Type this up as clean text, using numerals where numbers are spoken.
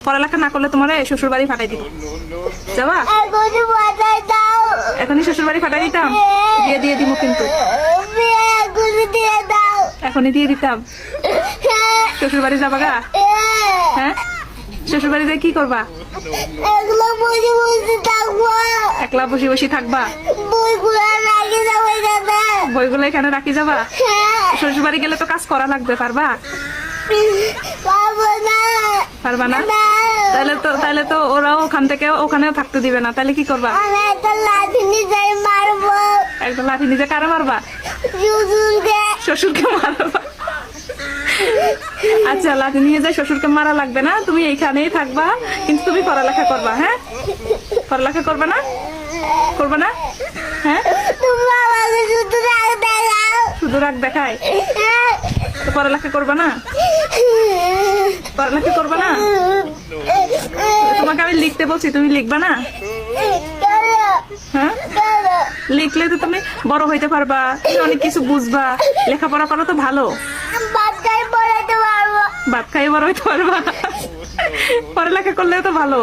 পড়ালেখা না করলে তোমার শ্বশুর বাড়ি ফাটাই দিব। যাবা? এখনই শ্বশুর বাড়ি ফাটাই দিতাম, দিয়ে দিব কিন্তু এখনই দিয়ে দিতাম। শ্বশুর বাড়ি যাবা গা? হ্যাঁ, শ্বশুর বাড়ি কি করবা? একলা বসে বসে থাকবা? বইগুলো এখানে রাখি যাবা? শ্বশুর বাড়ি গেলে তো কাজ করা লাগবে, পারবা? পারবা না? তাহলে তো ওরাও ওখান থেকে ওখানেও থাকতে দিবে না, তাহলে কি করবা? একটা লাঠি নিজে কারা মারবা? শ্বশুরকে মারবা। আচ্ছা, লাঠি নিয়ে যায় শ্বশুরকে মারা লাগবে না, তুমি এইখানেই থাকবা, কিন্তু তুমি পড়ালেখা করবা। হ্যাঁ, পড়ালেখা করবা না? করবা না? হ্যাঁ, শুধু রাগ দেখায় তো পড়ালেখা করবা না? পড়ালেখা করবা না? তোমাকে আমি লিখতে বলছি, তুমি লিখবা না? হ্যাঁ, লিখলে তো তুমি বড় হইতে পারবা, তুমি অনেক কিছু বুঝবা। লেখাপড়া করা তো ভালো, ভাত খাই বড় হইতে পারবা। পড়ালেখা করলেও তো ভালো।